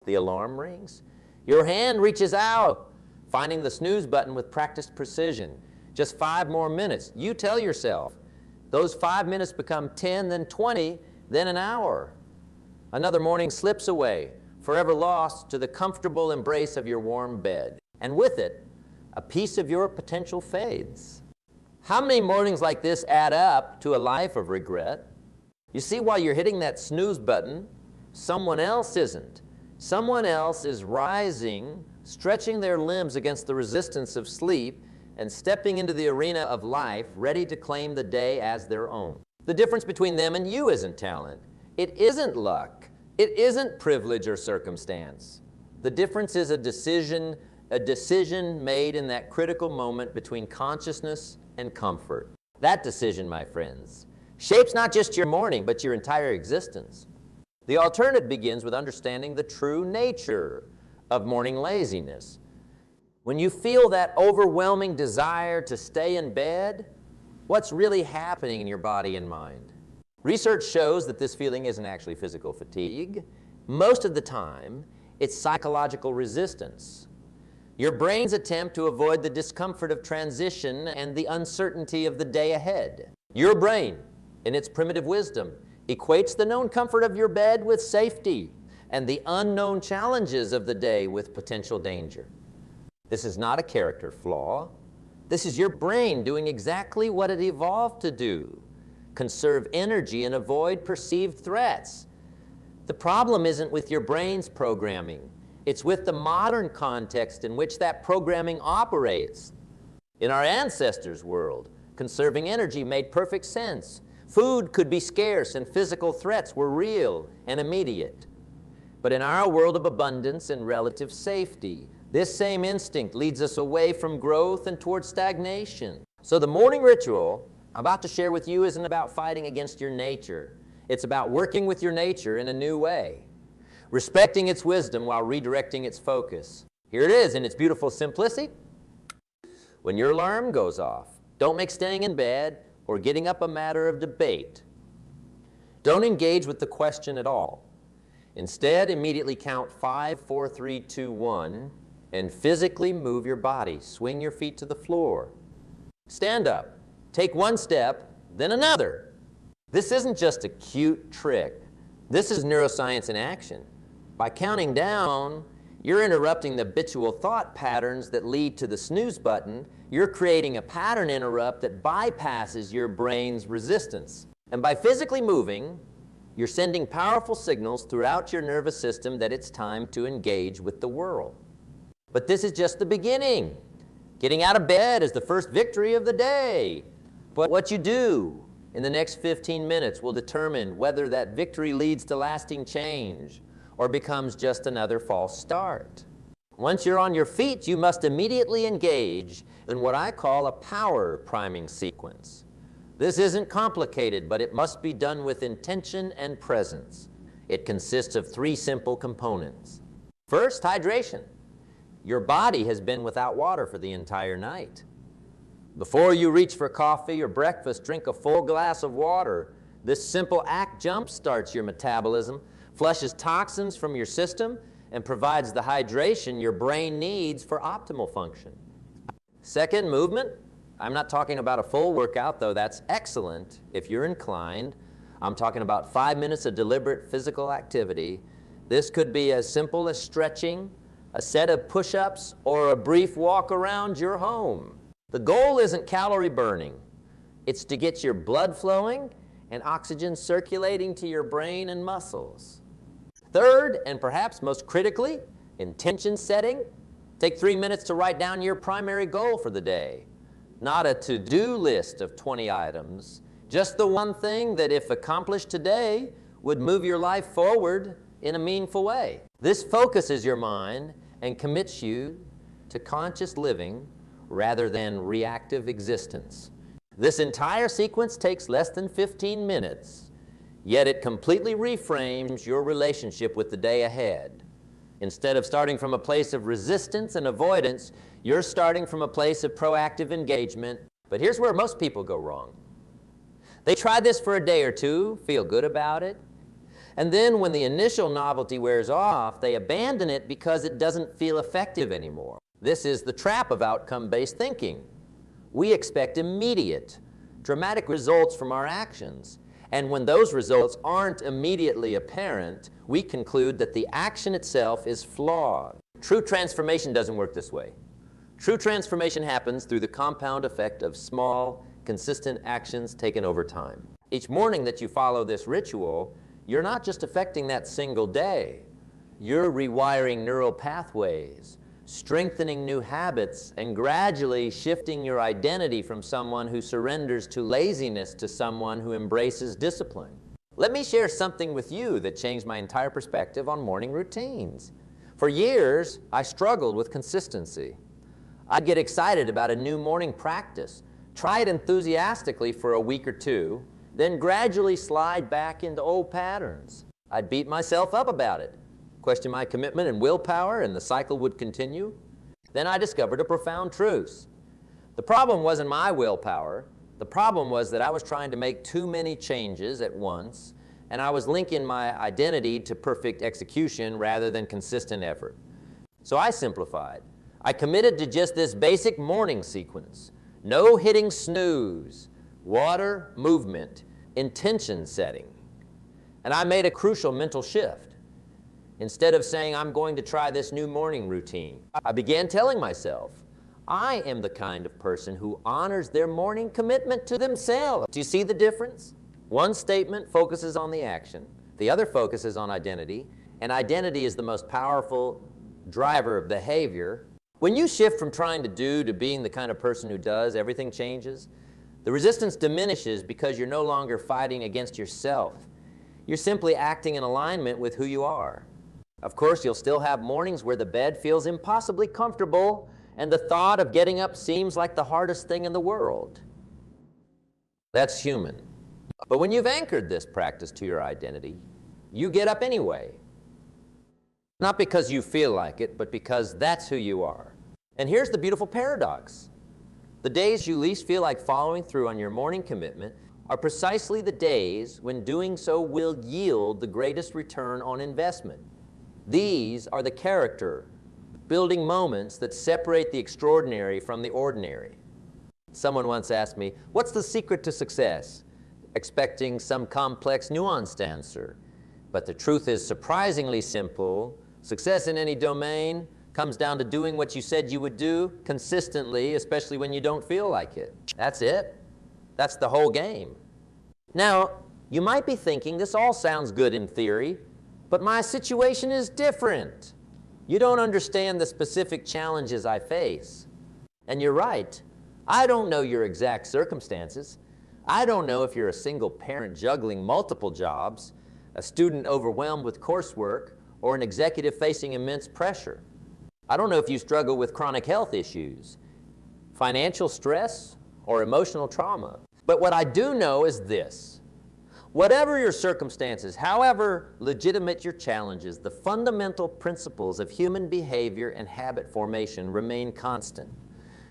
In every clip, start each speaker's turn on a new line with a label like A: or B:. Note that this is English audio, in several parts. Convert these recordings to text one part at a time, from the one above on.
A: The alarm rings. Your hand reaches out, finding the snooze button with practiced precision. Just 5 more minutes. You tell yourself. Those 5 minutes become 10, then 20, then an hour. Another morning slips away, forever lost to the comfortable embrace of your warm bed. And with it, a piece of your potential fades. How many mornings like this add up to a life of regret? You see, while you're hitting that snooze button, someone else isn't. Someone else is rising, stretching their limbs against the resistance of sleep, and stepping into the arena of life, ready to claim the day as their own. The difference between them and you isn't talent. It isn't luck. It isn't privilege or circumstance. The difference is a decision made in that critical moment between consciousness and comfort. That decision, my friends, shapes not just your morning, but your entire existence. The alternative begins with understanding the true nature of morning laziness. When you feel that overwhelming desire to stay in bed, what's really happening in your body and mind? Research shows that this feeling isn't actually physical fatigue. Most of the time, it's psychological resistance. Your brain's attempt to avoid the discomfort of transition and the uncertainty of the day ahead. Your brain, in its primitive wisdom, equates the known comfort of your bed with safety and the unknown challenges of the day with potential danger. This is not a character flaw. This is your brain doing exactly what it evolved to do: conserve energy and avoid perceived threats. The problem isn't with your brain's programming. It's with the modern context in which that programming operates. In our ancestors' world, conserving energy made perfect sense. Food could be scarce and physical threats were real and immediate. But in our world of abundance and relative safety, this same instinct leads us away from growth and towards stagnation. So the morning ritual I'm about to share with you isn't about fighting against your nature. It's about working with your nature in a new way, respecting its wisdom while redirecting its focus. Here it is in its beautiful simplicity. When your alarm goes off, don't make staying in bed or getting up a matter of debate. Don't engage with the question at all. Instead, immediately count 5, 4, 3, 2, 1, and physically move your body. Swing your feet to the floor. Stand up. Take one step, then another. This isn't just a cute trick. This is neuroscience in action. By counting down, you're interrupting the habitual thought patterns that lead to the snooze button. You're creating a pattern interrupt that bypasses your brain's resistance. And by physically moving, you're sending powerful signals throughout your nervous system that it's time to engage with the world. But this is just the beginning. Getting out of bed is the first victory of the day. But what you do in the next 15 minutes will determine whether that victory leads to lasting change or becomes just another false start. Once you're on your feet, you must immediately engage in what I call a power priming sequence. This isn't complicated, but it must be done with intention and presence. It consists of 3 simple components. First, hydration. Your body has been without water for the entire night. Before you reach for coffee or breakfast, drink a full glass of water. This simple act jump-starts your metabolism, flushes toxins from your system, and provides the hydration your brain needs for optimal function. Second, movement. I'm not talking about a full workout, though that's excellent if you're inclined. I'm talking about 5 minutes of deliberate physical activity. This could be as simple as stretching, a set of push-ups, or a brief walk around your home. The goal isn't calorie burning. It's to get your blood flowing and oxygen circulating to your brain and muscles. Third, and perhaps most critically, intention setting. Take 3 minutes to write down your primary goal for the day. Not a to-do list of 20 items, just the one thing that, if accomplished today, would move your life forward in a meaningful way. This focuses your mind and commits you to conscious living rather than reactive existence. This entire sequence takes less than 15 minutes, yet it completely reframes your relationship with the day ahead. Instead of starting from a place of resistance and avoidance, you're starting from a place of proactive engagement. But here's where most people go wrong. They try this for a day or two, feel good about it, And then when the initial novelty wears off, they abandon it because it doesn't feel effective anymore. This is the trap of outcome-based thinking. We expect immediate, dramatic results from our actions. And when those results aren't immediately apparent, we conclude that the action itself is flawed. True transformation doesn't work this way. True transformation happens through the compound effect of small, consistent actions taken over time. Each morning that you follow this ritual, you're not just affecting that single day. You're rewiring neural pathways, strengthening new habits, and gradually shifting your identity from someone who surrenders to laziness to someone who embraces discipline. Let me share something with you that changed my entire perspective on morning routines. For years, I struggled with consistency. I'd get excited about a new morning practice, try it enthusiastically for a week or two, then gradually slide back into old patterns. I'd beat myself up about it, question my commitment and willpower, and the cycle would continue. Then I discovered a profound truth. The problem wasn't my willpower. The problem was that I was trying to make too many changes at once, and I was linking my identity to perfect execution rather than consistent effort. So I simplified. I committed to just this basic morning sequence. No hitting snooze, water, movement, intention setting. And I made a crucial mental shift. Instead of saying, I'm going to try this new morning routine, I began telling myself, I am the kind of person who honors their morning commitment to themselves. Do you see the difference? One statement focuses on the action, the other focuses on identity, and identity is the most powerful driver of behavior. When you shift from trying to do to being the kind of person who does, everything changes. The resistance diminishes because you're no longer fighting against yourself. You're simply acting in alignment with who you are. Of course, you'll still have mornings where the bed feels impossibly comfortable and the thought of getting up seems like the hardest thing in the world. That's human. But when you've anchored this practice to your identity, you get up anyway. Not because you feel like it, but because that's who you are. And here's the beautiful paradox. The days you least feel like following through on your morning commitment are precisely the days when doing so will yield the greatest return on investment. These are the character-building moments that separate the extraordinary from the ordinary. Someone once asked me, what's the secret to success? Expecting some complex, nuanced answer. But the truth is surprisingly simple. Success in any domain comes down to doing what you said you would do consistently, especially when you don't feel like it. That's it. That's the whole game. Now, you might be thinking, this all sounds good in theory, but my situation is different. You don't understand the specific challenges I face. And you're right. I don't know your exact circumstances. I don't know if you're a single parent juggling multiple jobs, a student overwhelmed with coursework, or an executive facing immense pressure. I don't know if you struggle with chronic health issues, financial stress, or emotional trauma. But what I do know is this. Whatever your circumstances, however legitimate your challenges, the fundamental principles of human behavior and habit formation remain constant.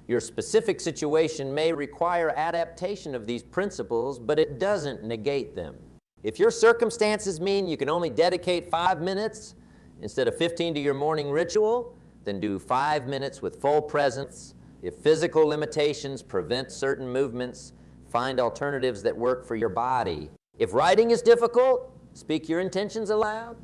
A: Your specific situation may require adaptation of these principles, but it doesn't negate them. If your circumstances mean you can only dedicate 5 minutes instead of 15 to your morning ritual, then do 5 minutes with full presence. If physical limitations prevent certain movements, find alternatives that work for your body. If writing is difficult, speak your intentions aloud.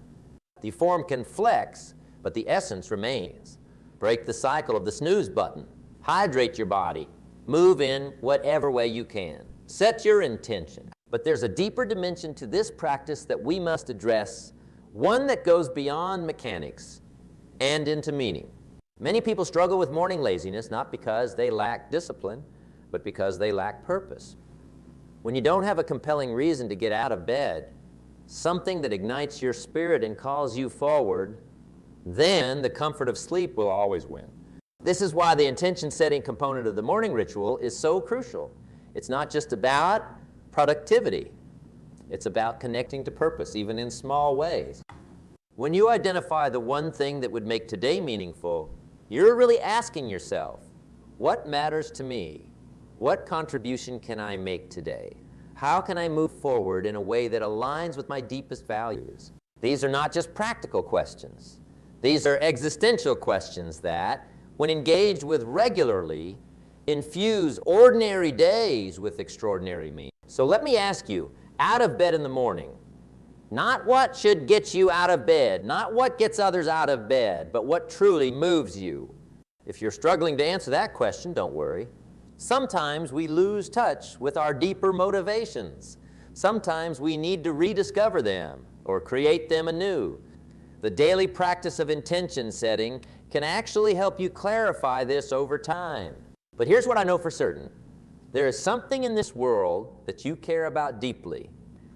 A: The form can flex, but the essence remains. Break the cycle of the snooze button. Hydrate your body. Move in whatever way you can. Set your intention. But there's a deeper dimension to this practice that we must address, one that goes beyond mechanics and into meaning. Many people struggle with morning laziness not because they lack discipline, but because they lack purpose. When you don't have a compelling reason to get out of bed, something that ignites your spirit and calls you forward, then the comfort of sleep will always win. This is why the intention-setting component of the morning ritual is so crucial. It's not just about productivity. It's about connecting to purpose, even in small ways. When you identify the one thing that would make today meaningful, you're really asking yourself, what matters to me? What contribution can I make today? How can I move forward in a way that aligns with my deepest values? These are not just practical questions. These are existential questions that, when engaged with regularly, infuse ordinary days with extraordinary meaning. So let me ask you, out of bed in the morning, not what should get you out of bed, not what gets others out of bed, but what truly moves you. If you're struggling to answer that question, don't worry. Sometimes we lose touch with our deeper motivations. Sometimes we need to rediscover them or create them anew. The daily practice of intention setting can actually help you clarify this over time. But here's what I know for certain. There is something in this world that you care about deeply.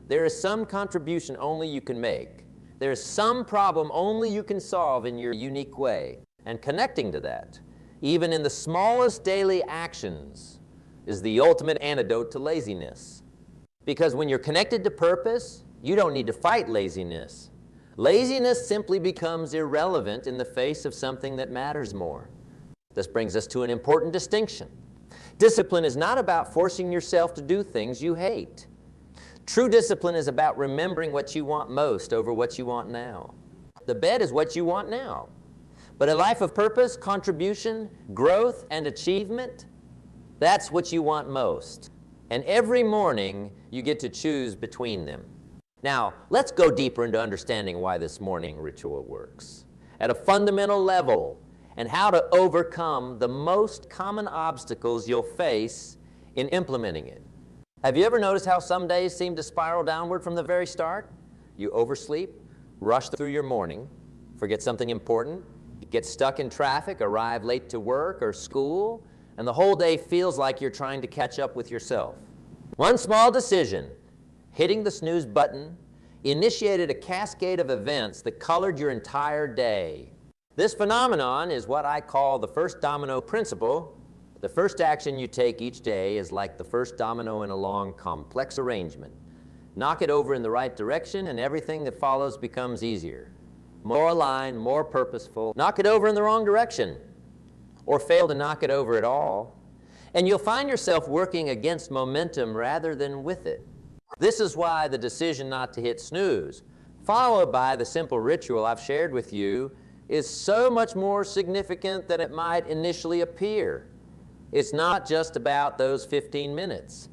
A: There is some contribution only you can make. There is some problem only you can solve in your unique way. And connecting to that, even in the smallest daily actions, is the ultimate antidote to laziness. Because when you're connected to purpose, you don't need to fight laziness. Laziness simply becomes irrelevant in the face of something that matters more. This brings us to an important distinction. Discipline is not about forcing yourself to do things you hate. True discipline is about remembering what you want most over what you want now. The bed is what you want now. But a life of purpose, contribution, growth, and achievement, that's what you want most. And every morning, you get to choose between them. Now, let's go deeper into understanding why this morning ritual works at a fundamental level and how to overcome the most common obstacles you'll face in implementing it. Have you ever noticed how some days seem to spiral downward from the very start? You oversleep, rush through your morning, forget something important, get stuck in traffic, arrive late to work or school, and the whole day feels like you're trying to catch up with yourself. One small decision, hitting the snooze button, initiated a cascade of events that colored your entire day. This phenomenon is what I call the first domino principle. The first action you take each day is like the first domino in a long, complex arrangement. Knock it over in the right direction and everything that follows becomes easier. More aligned, more purposeful. Knock it over in the wrong direction, or fail to knock it over at all, and you'll find yourself working against momentum rather than with it. This is why the decision not to hit snooze, followed by the simple ritual I've shared with you, is so much more significant than it might initially appear. It's not just about those 15 minutes.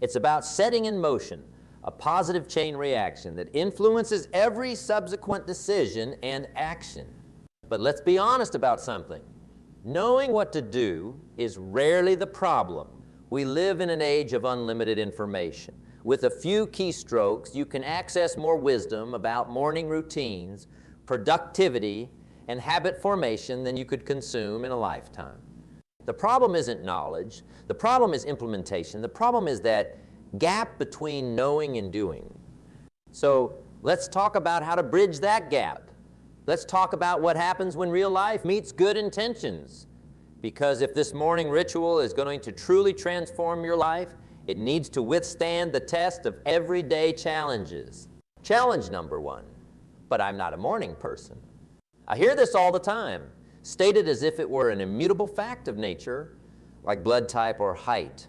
A: It's about setting in motion a positive chain reaction that influences every subsequent decision and action. But let's be honest about something. Knowing what to do is rarely the problem. We live in an age of unlimited information. With a few keystrokes, you can access more wisdom about morning routines, productivity, and habit formation than you could consume in a lifetime. The problem isn't knowledge. The problem is implementation. The problem is that gap between knowing and doing. So let's talk about how to bridge that gap. Let's talk about what happens when real life meets good intentions. Because if this morning ritual is going to truly transform your life, it needs to withstand the test of everyday challenges. Challenge number one, but I'm not a morning person. I hear this all the time, stated as if it were an immutable fact of nature, like blood type or height.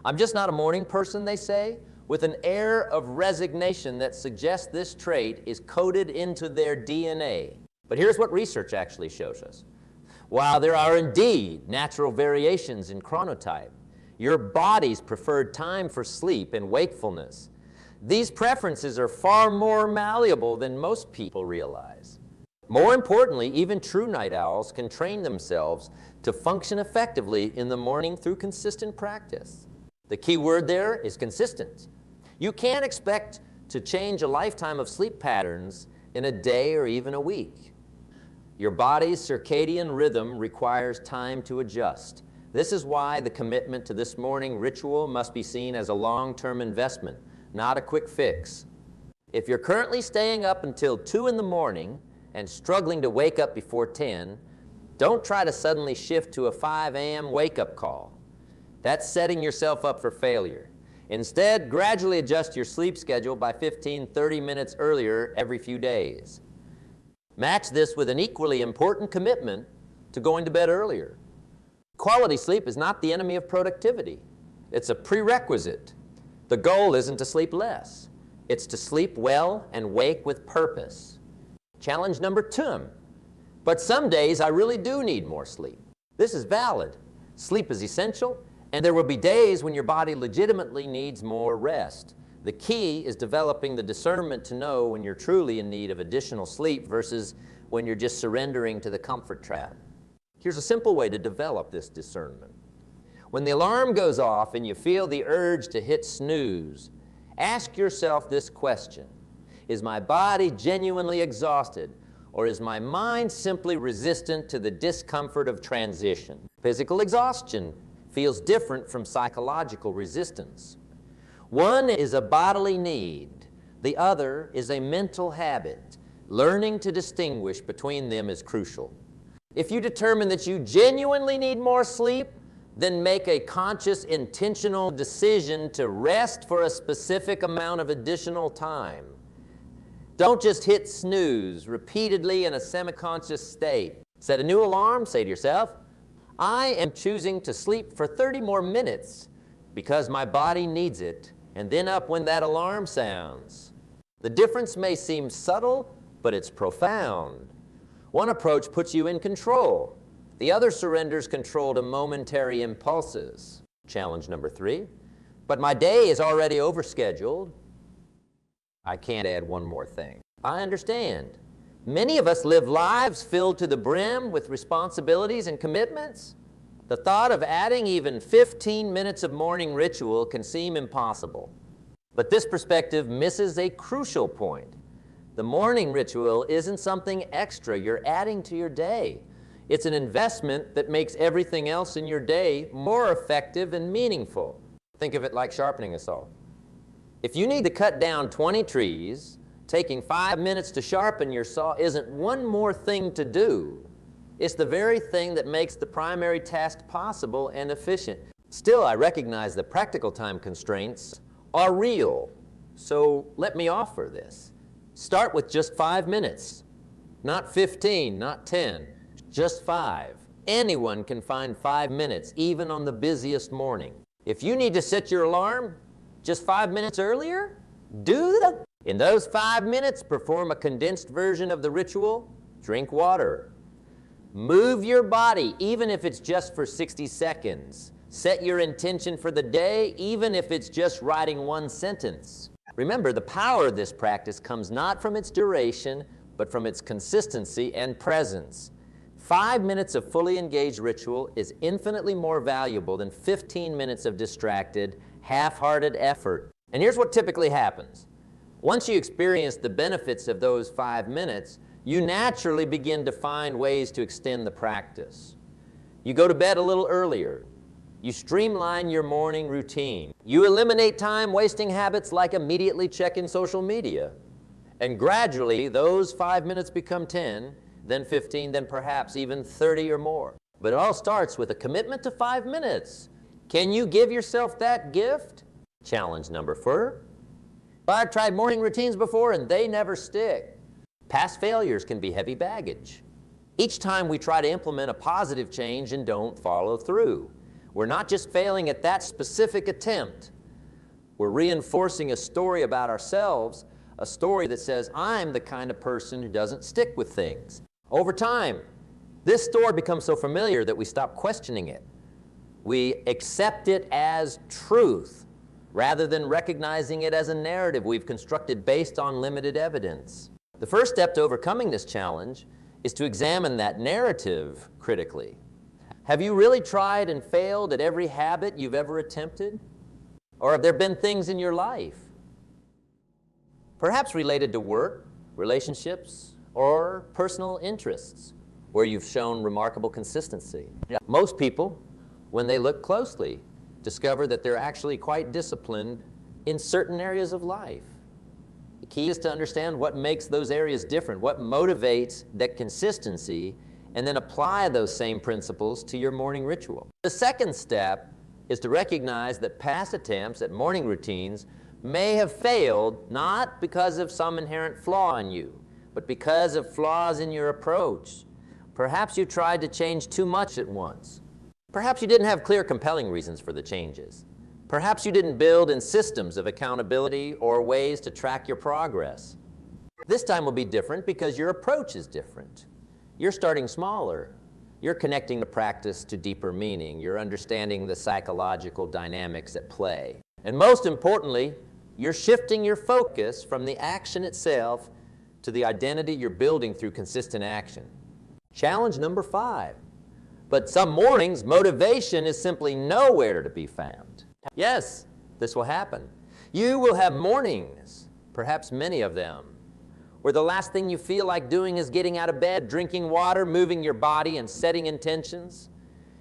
A: I'm just not a morning person, they say, with an air of resignation that suggests this trait is coded into their DNA. But here's what research actually shows us. While there are indeed natural variations in chronotype, your body's preferred time for sleep and wakefulness, these preferences are far more malleable than most people realize. More importantly, even true night owls can train themselves to function effectively in the morning through consistent practice. The key word there is consistent. You can't expect to change a lifetime of sleep patterns in a day or even a week. Your body's circadian rhythm requires time to adjust. This is why the commitment to this morning ritual must be seen as a long-term investment, not a quick fix. If you're currently staying up until 2 in the morning and struggling to wake up before 10, don't try to suddenly shift to a 5 a.m. wake-up call. That's setting yourself up for failure. Instead, gradually adjust your sleep schedule by 15-30 minutes earlier every few days. Match this with an equally important commitment to going to bed earlier. Quality sleep is not the enemy of productivity. It's a prerequisite. The goal isn't to sleep less. It's to sleep well and wake with purpose. Challenge number 2. But some days I really do need more sleep. This is valid. Sleep is essential, and there will be days when your body legitimately needs more rest. The key is developing the discernment to know when you're truly in need of additional sleep versus when you're just surrendering to the comfort trap. Here's a simple way to develop this discernment. When the alarm goes off and you feel the urge to hit snooze, ask yourself this question: is my body genuinely exhausted, or is my mind simply resistant to the discomfort of transition? Physical exhaustion feels different from psychological resistance. One is a bodily need. The other is a mental habit. Learning to distinguish between them is crucial. If you determine that you genuinely need more sleep, then make a conscious, intentional decision to rest for a specific amount of additional time. Don't just hit snooze repeatedly in a semi-conscious state. Set a new alarm. Say to yourself, I am choosing to sleep for 30 more minutes because my body needs it, and then up when that alarm sounds. The difference may seem subtle, but it's profound. One approach puts you in control. The other surrenders control to momentary impulses. Challenge number 3. But my day is already overscheduled. I can't add one more thing. I understand. Many of us live lives filled to the brim with responsibilities and commitments. The thought of adding even 15 minutes of morning ritual can seem impossible. But this perspective misses a crucial point. The morning ritual isn't something extra you're adding to your day. It's an investment that makes everything else in your day more effective and meaningful. Think of it like sharpening a saw. If you need to cut down 20 trees, taking 5 minutes to sharpen your saw isn't one more thing to do. It's the very thing that makes the primary task possible and efficient. Still, I recognize the practical time constraints are real. So let me offer this. Start with just 5 minutes. Not 15, not 10, just 5. Anyone can find 5 minutes, even on the busiest morning. If you need to set your alarm just 5 minutes earlier, do that. In those 5 minutes, perform a condensed version of the ritual. Drink water. Move your body, even if it's just for 60 seconds. Set your intention for the day, even if it's just writing one sentence. Remember, the power of this practice comes not from its duration, but from its consistency and presence. 5 minutes of fully engaged ritual is infinitely more valuable than 15 minutes of distracted, half-hearted effort. And here's what typically happens. Once you experience the benefits of those 5 minutes, you naturally begin to find ways to extend the practice. You go to bed a little earlier. You streamline your morning routine. You eliminate time-wasting habits like immediately checking social media. And gradually, those 5 minutes become 10, then 15, then perhaps even 30 or more. But it all starts with a commitment to 5 minutes. Can you give yourself that gift? Challenge number 4. I've tried morning routines before and they never stick. Past failures can be heavy baggage. Each time we try to implement a positive change and don't follow through. We're not just failing at that specific attempt. We're reinforcing a story about ourselves, a story that says, I'm the kind of person who doesn't stick with things. Over time, this story becomes so familiar that we stop questioning it. We accept it as truth, rather than recognizing it as a narrative we've constructed based on limited evidence. The first step to overcoming this challenge is to examine that narrative critically. Have you really tried and failed at every habit you've ever attempted? Or have there been things in your life, perhaps related to work, relationships, or personal interests, where you've shown remarkable consistency? Most people, when they look closely, discover that they're actually quite disciplined in certain areas of life. The key is to understand what makes those areas different, what motivates that consistency, and then apply those same principles to your morning ritual. The second step is to recognize that past attempts at morning routines may have failed not because of some inherent flaw in you, but because of flaws in your approach. Perhaps you tried to change too much at once. Perhaps you didn't have clear, compelling reasons for the changes. Perhaps you didn't build in systems of accountability or ways to track your progress. This time will be different because your approach is different. You're starting smaller. You're connecting the practice to deeper meaning. You're understanding the psychological dynamics at play. And most importantly, you're shifting your focus from the action itself to the identity you're building through consistent action. Challenge number 5. But some mornings, motivation is simply nowhere to be found. Yes, this will happen. You will have mornings, perhaps many of them, where the last thing you feel like doing is getting out of bed, drinking water, moving your body, and setting intentions.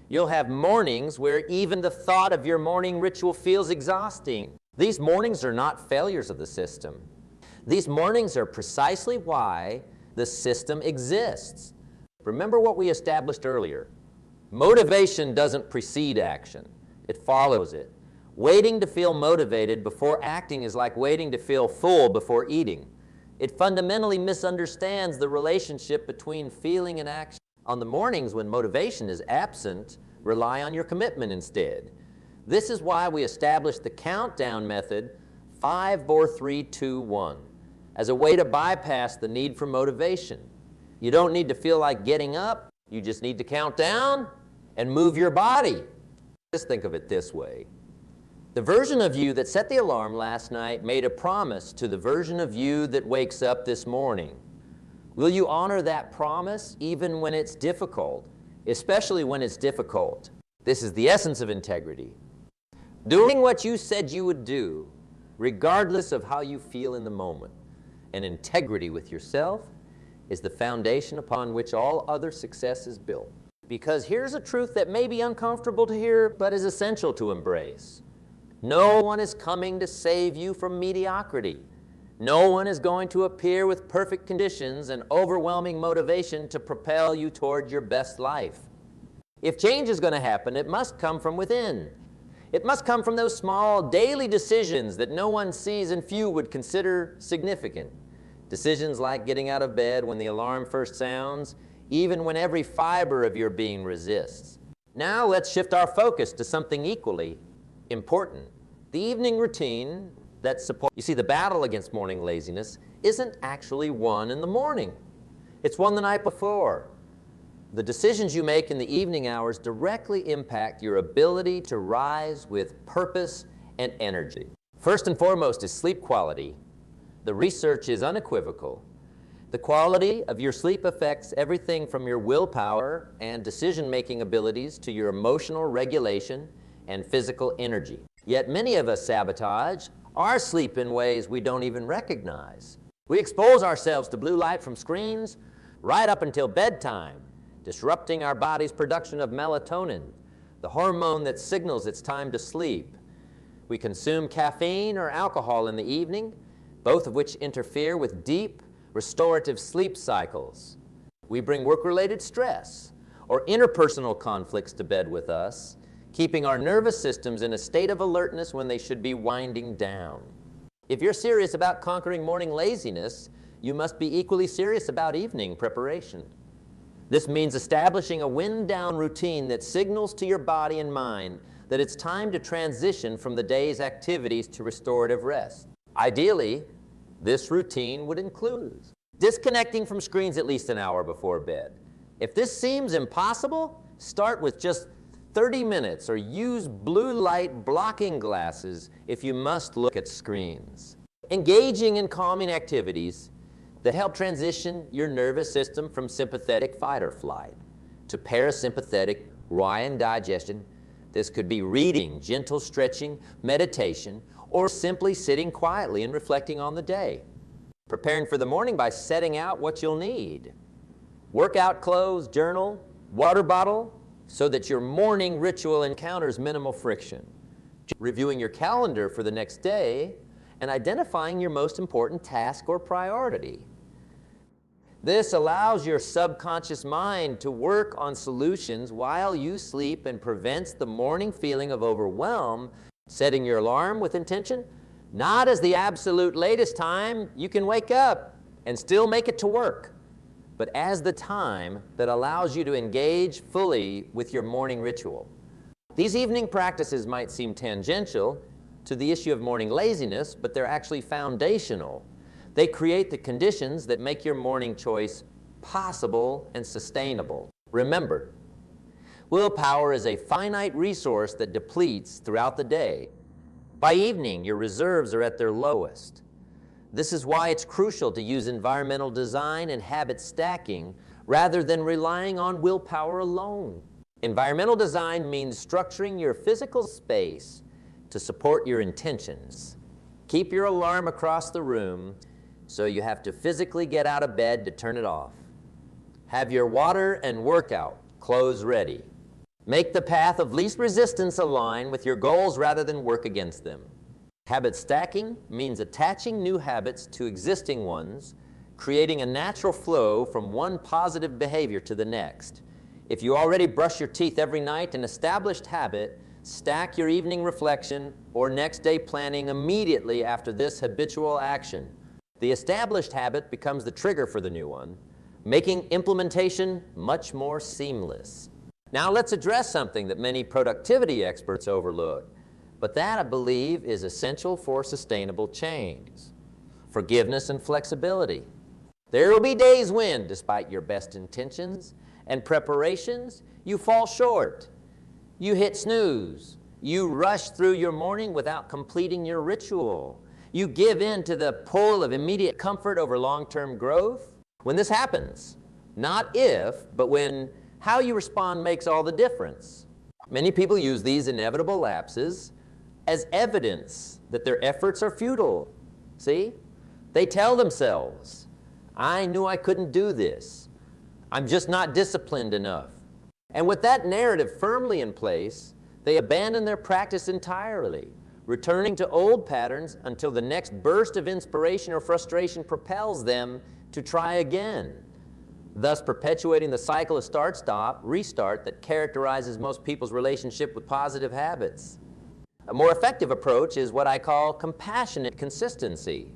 A: You'll have mornings where even the thought of your morning ritual feels exhausting. These mornings are not failures of the system. These mornings are precisely why the system exists. Remember what we established earlier. Motivation doesn't precede action. It follows it. Waiting to feel motivated before acting is like waiting to feel full before eating. It fundamentally misunderstands the relationship between feeling and action. On the mornings when motivation is absent, rely on your commitment instead. This is why we established the countdown method 5, 4, 3, 2, 1 as a way to bypass the need for motivation. You don't need to feel like getting up. You just need to count down and move your body. Just think of it this way. The version of you that set the alarm last night made a promise to the version of you that wakes up this morning. Will you honor that promise even when it's difficult, especially when it's difficult? This is the essence of integrity. Doing what you said you would do, regardless of how you feel in the moment. And integrity with yourself is the foundation upon which all other success is built. Because here's a truth that may be uncomfortable to hear, but is essential to embrace. No one is coming to save you from mediocrity. No one is going to appear with perfect conditions and overwhelming motivation to propel you toward your best life. If change is going to happen, it must come from within. It must come from those small daily decisions that no one sees and few would consider significant. Decisions like getting out of bed when the alarm first sounds, even when every fiber of your being resists. Now let's shift our focus to something equally important. The evening routine that supports. You see, the battle against morning laziness isn't actually won in the morning. It's won the night before. The decisions you make in the evening hours directly impact your ability to rise with purpose and energy. First and foremost is sleep quality. The research is unequivocal. The quality of your sleep affects everything from your willpower and decision-making abilities to your emotional regulation and physical energy. Yet many of us sabotage our sleep in ways we don't even recognize. We expose ourselves to blue light from screens right up until bedtime, disrupting our body's production of melatonin, the hormone that signals it's time to sleep. We consume caffeine or alcohol in the evening, both of which interfere with deep, restorative sleep cycles. We bring work-related stress or interpersonal conflicts to bed with us, keeping our nervous systems in a state of alertness when they should be winding down. If you're serious about conquering morning laziness, you must be equally serious about evening preparation. This means establishing a wind-down routine that signals to your body and mind that it's time to transition from the day's activities to restorative rest. Ideally, this routine would include disconnecting from screens at least an hour before bed. If this seems impossible, start with just 30 minutes or use blue light blocking glasses if you must look at screens. Engaging in calming activities that help transition your nervous system from sympathetic fight or flight to parasympathetic Rohn digestion. This could be reading, gentle stretching, meditation, or simply sitting quietly and reflecting on the day. Preparing for the morning by setting out what you'll need. Workout clothes, journal, water bottle, so that your morning ritual encounters minimal friction. Reviewing your calendar for the next day and identifying your most important task or priority. This allows your subconscious mind to work on solutions while you sleep and prevents the morning feeling of overwhelm. Setting your alarm with intention, not as the absolute latest time you can wake up and still make it to work, but as the time that allows you to engage fully with your morning ritual. These evening practices might seem tangential to the issue of morning laziness, but they're actually foundational. They create the conditions that make your morning choice possible and sustainable. Remember, willpower is a finite resource that depletes throughout the day. By evening, your reserves are at their lowest. This is why it's crucial to use environmental design and habit stacking rather than relying on willpower alone. Environmental design means structuring your physical space to support your intentions. Keep your alarm across the room so you have to physically get out of bed to turn it off. Have your water and workout clothes ready. Make the path of least resistance align with your goals rather than work against them. Habit stacking means attaching new habits to existing ones, creating a natural flow from one positive behavior to the next. If you already brush your teeth every night, an established habit, stack your evening reflection or next day planning immediately after this habitual action. The established habit becomes the trigger for the new one, making implementation much more seamless. Now let's address something that many productivity experts overlook, but that, I believe, is essential for sustainable change: forgiveness and flexibility. There will be days when, despite your best intentions and preparations, you fall short. You hit snooze. You rush through your morning without completing your ritual. You give in to the pull of immediate comfort over long-term growth. When this happens, not if, but when, how you respond makes all the difference. Many people use these inevitable lapses as evidence that their efforts are futile. See? They tell themselves, I knew I couldn't do this. I'm just not disciplined enough. And with that narrative firmly in place, they abandon their practice entirely, returning to old patterns until the next burst of inspiration or frustration propels them to try again, thus perpetuating the cycle of start-stop, restart that characterizes most people's relationship with positive habits. A more effective approach is what I call compassionate consistency.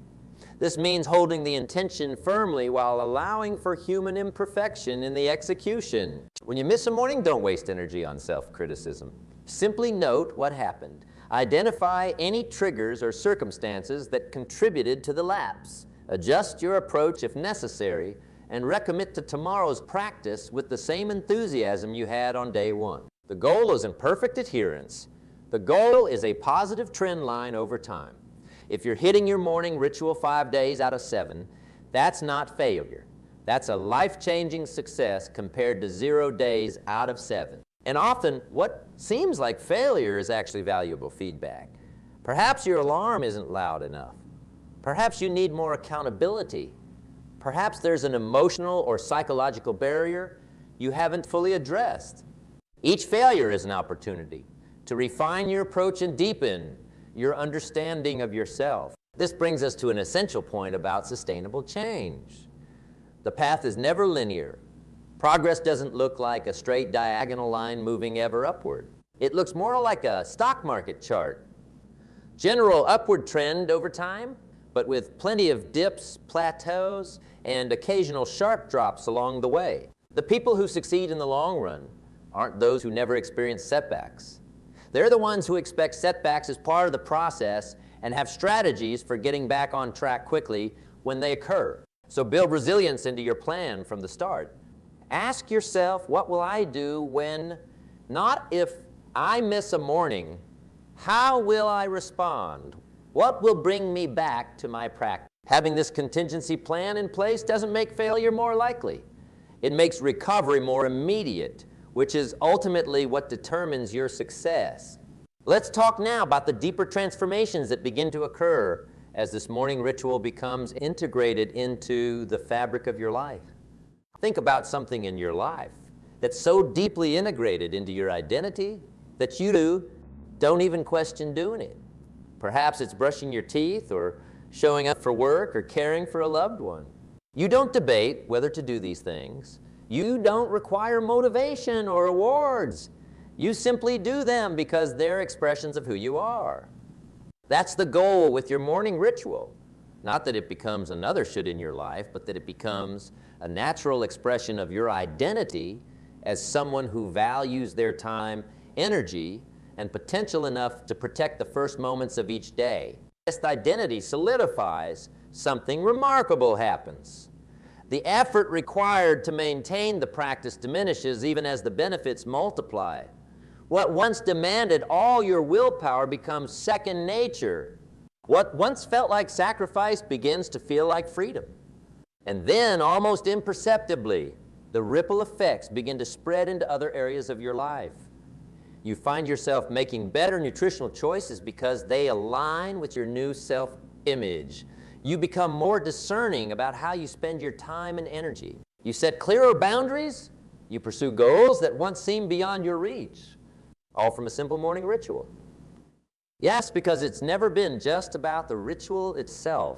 A: This means holding the intention firmly while allowing for human imperfection in the execution. When you miss a morning, don't waste energy on self-criticism. Simply note what happened. Identify any triggers or circumstances that contributed to the lapse. Adjust your approach if necessary, and recommit to tomorrow's practice with the same enthusiasm you had on day one. The goal isn't perfect adherence. The goal is a positive trend line over time. If you're hitting your morning ritual 5 days out of 7, that's not failure. That's a life-changing success compared to 0 days out of 7. And often, what seems like failure is actually valuable feedback. Perhaps your alarm isn't loud enough. Perhaps you need more accountability. Perhaps there's an emotional or psychological barrier you haven't fully addressed. Each failure is an opportunity to refine your approach and deepen your understanding of yourself. This brings us to an essential point about sustainable change. The path is never linear. Progress doesn't look like a straight diagonal line moving ever upward. It looks more like a stock market chart. General upward trend over time, but with plenty of dips, plateaus, and occasional sharp drops along the way. The people who succeed in the long run aren't those who never experience setbacks. They're the ones who expect setbacks as part of the process and have strategies for getting back on track quickly when they occur. So build resilience into your plan from the start. Ask yourself, what will I do when, not if I miss a morning, how will I respond? What will bring me back to my practice? Having this contingency plan in place doesn't make failure more likely. It makes recovery more immediate, which is ultimately what determines your success. Let's talk now about the deeper transformations that begin to occur as this morning ritual becomes integrated into the fabric of your life. Think about something in your life that's so deeply integrated into your identity that you don't even question doing it. Perhaps it's brushing your teeth or showing up for work or caring for a loved one. You don't debate whether to do these things. You don't require motivation or awards. You simply do them because they're expressions of who you are. That's the goal with your morning ritual. Not that it becomes another should in your life, but that it becomes a natural expression of your identity as someone who values their time, energy, and potential enough to protect the first moments of each day. This identity solidifies, something remarkable happens. The effort required to maintain the practice diminishes even as the benefits multiply. What once demanded all your willpower becomes second nature. What once felt like sacrifice begins to feel like freedom. And then, almost imperceptibly, the ripple effects begin to spread into other areas of your life. You find yourself making better nutritional choices because they align with your new self-image. You become more discerning about how you spend your time and energy. You set clearer boundaries. You pursue goals that once seemed beyond your reach, all from a simple morning ritual. Yes, because it's never been just about the ritual itself.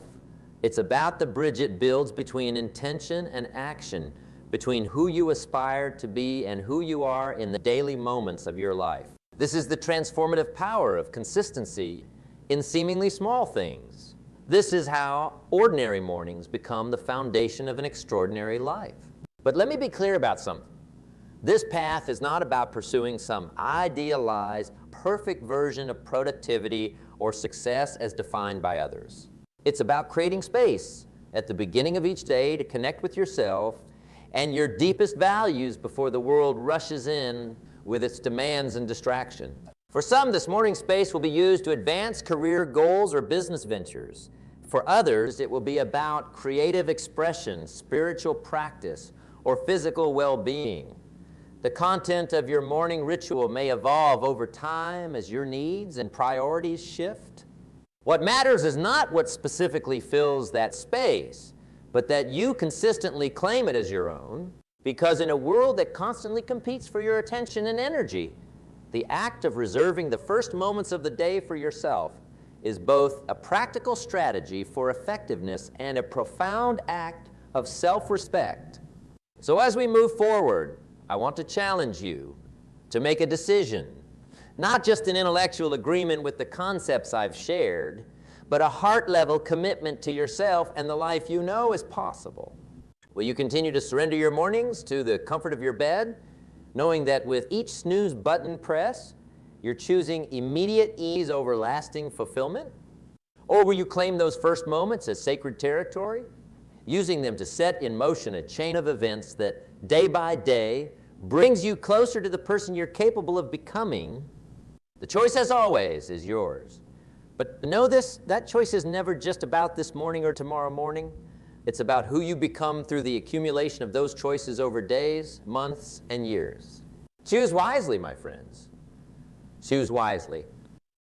A: It's about the bridge it builds between intention and action, between who you aspire to be and who you are in the daily moments of your life. This is the transformative power of consistency in seemingly small things. This is how ordinary mornings become the foundation of an extraordinary life. But let me be clear about something. This path is not about pursuing some idealized, perfect version of productivity or success as defined by others. It's about creating space at the beginning of each day to connect with yourself and your deepest values before the world rushes in with its demands and distraction. For some, this morning space will be used to advance career goals or business ventures. For others, it will be about creative expression, spiritual practice, or physical well-being. The content of your morning ritual may evolve over time as your needs and priorities shift. What matters is not what specifically fills that space, but that you consistently claim it as your own, because in a world that constantly competes for your attention and energy, the act of reserving the first moments of the day for yourself is both a practical strategy for effectiveness and a profound act of self-respect. So as we move forward, I want to challenge you to make a decision, not just an intellectual agreement with the concepts I've shared, but a heart-level commitment to yourself and the life you know is possible. Will you continue to surrender your mornings to the comfort of your bed, knowing that with each snooze button press, you're choosing immediate ease over lasting fulfillment? Or will you claim those first moments as sacred territory, using them to set in motion a chain of events that day by day brings you closer to the person you're capable of becoming? The choice, as always, is yours. But know this, that choice is never just about this morning or tomorrow morning. It's about who you become through the accumulation of those choices over days, months, and years. Choose wisely, my friends. Choose wisely.